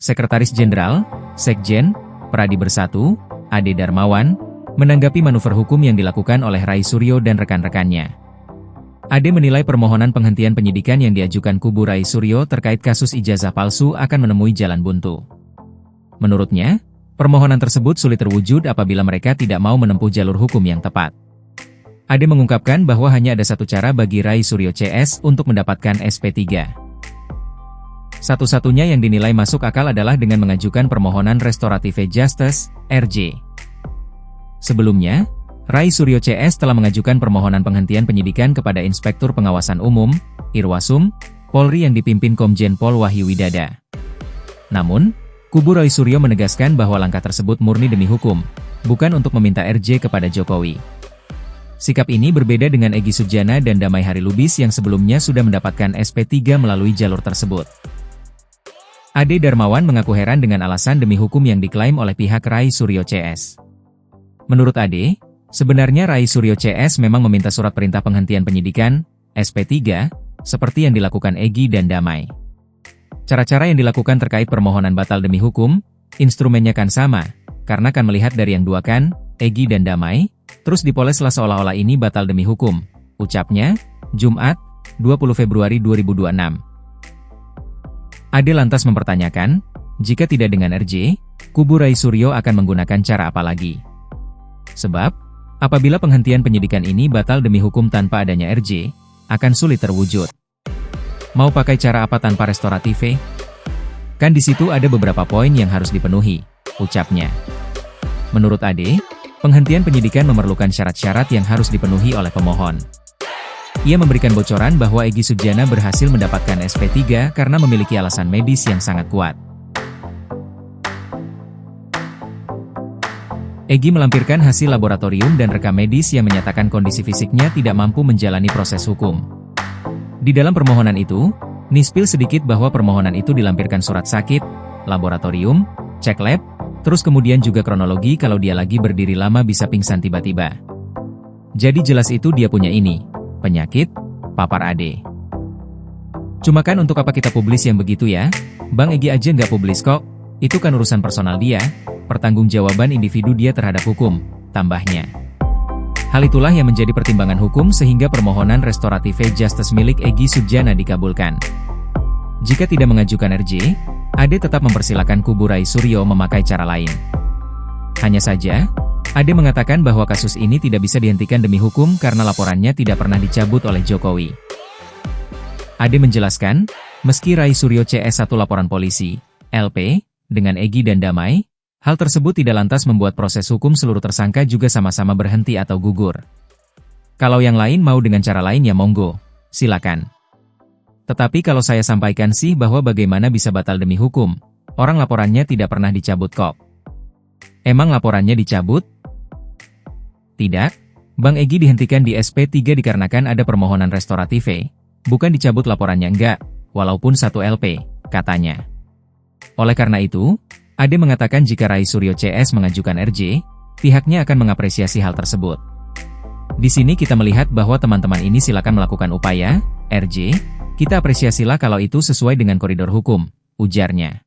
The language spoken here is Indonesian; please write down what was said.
Sekretaris Jenderal, Sekjen, Pradi Bersatu, Ade Darmawan, menanggapi manuver hukum yang dilakukan oleh Rai Suryo dan rekan-rekannya. Ade menilai permohonan penghentian penyidikan yang diajukan kubu Rai Suryo terkait kasus ijazah palsu akan menemui jalan buntu. Menurutnya, permohonan tersebut sulit terwujud apabila mereka tidak mau menempuh jalur hukum yang tepat. Ade mengungkapkan bahwa hanya ada satu cara bagi Rai Suryo CS untuk mendapatkan SP3. Satu-satunya yang dinilai masuk akal adalah dengan mengajukan permohonan Restorative Justice, RJ. Sebelumnya, Rai Suryo CS telah mengajukan permohonan penghentian penyidikan kepada Inspektur Pengawasan Umum, Irwasum, Polri yang dipimpin Komjen Pol Wahyu Widada. Namun, kubu Rai Suryo menegaskan bahwa langkah tersebut murni demi hukum, bukan untuk meminta RJ kepada Jokowi. Sikap ini berbeda dengan Egy Sujana dan Damai Harilubis yang sebelumnya sudah mendapatkan SP3 melalui jalur tersebut. Ade Darmawan mengaku heran dengan alasan demi hukum yang diklaim oleh pihak Rai Suryo CS. Menurut Ade, sebenarnya Rai Suryo CS memang meminta surat perintah penghentian penyidikan, SP3, seperti yang dilakukan Egy dan Damai. Cara-cara yang dilakukan terkait permohonan batal demi hukum, instrumennya kan sama, karena kan melihat dari yang dua kan, Egy dan Damai, terus dipoleslah seolah-olah ini batal demi hukum, ucapnya, Jumat, 20 Februari 2026. Ade lantas mempertanyakan, jika tidak dengan RJ, kubu Rai Suryo akan menggunakan cara apa lagi? Sebab, apabila penghentian penyidikan ini batal demi hukum tanpa adanya RJ, akan sulit terwujud. Mau pakai cara apa tanpa restoratif? Kan di situ ada beberapa poin yang harus dipenuhi, ucapnya. Menurut Ade, penghentian penyidikan memerlukan syarat-syarat yang harus dipenuhi oleh pemohon. Ia memberikan bocoran bahwa Egy Sujana berhasil mendapatkan SP3 karena memiliki alasan medis yang sangat kuat. Egy melampirkan hasil laboratorium dan rekam medis yang menyatakan kondisi fisiknya tidak mampu menjalani proses hukum. Di dalam permohonan itu, nispil sedikit bahwa permohonan itu dilampirkan surat sakit, laboratorium, cek lab, terus kemudian juga kronologi kalau dia lagi berdiri lama bisa pingsan tiba-tiba. Jadi jelas itu dia punya ini, penyakit, papar Ade. Cuma kan untuk apa kita publis yang begitu ya? Bang Egy aja nggak publis kok, itu kan urusan personal dia, pertanggungjawaban individu dia terhadap hukum, tambahnya. Hal itulah yang menjadi pertimbangan hukum sehingga permohonan Restorative Justice milik Egy Sujana dikabulkan. Jika tidak mengajukan RJ, Ade tetap mempersilakan kubu Rai Suryo memakai cara lain. Hanya saja, Ade mengatakan bahwa kasus ini tidak bisa dihentikan demi hukum karena laporannya tidak pernah dicabut oleh Jokowi. Ade menjelaskan, meski Rai Suryo CS satu laporan polisi, LP, dengan Egy dan Damai, hal tersebut tidak lantas membuat proses hukum seluruh tersangka juga sama-sama berhenti atau gugur. Kalau yang lain mau dengan cara lain ya monggo, silakan. Tetapi kalau saya sampaikan sih bahwa bagaimana bisa batal demi hukum, orang laporannya tidak pernah dicabut kok. Emang laporannya dicabut? Tidak, Bang Egy dihentikan di SP3 dikarenakan ada permohonan restoratif, bukan dicabut laporannya enggak, walaupun satu LP, katanya. Oleh karena itu, Ade mengatakan jika Rai Suryo CS mengajukan RJ, pihaknya akan mengapresiasi hal tersebut. Di sini kita melihat bahwa teman-teman ini silakan melakukan upaya, RJ, kita apresiasilah kalau itu sesuai dengan koridor hukum, ujarnya.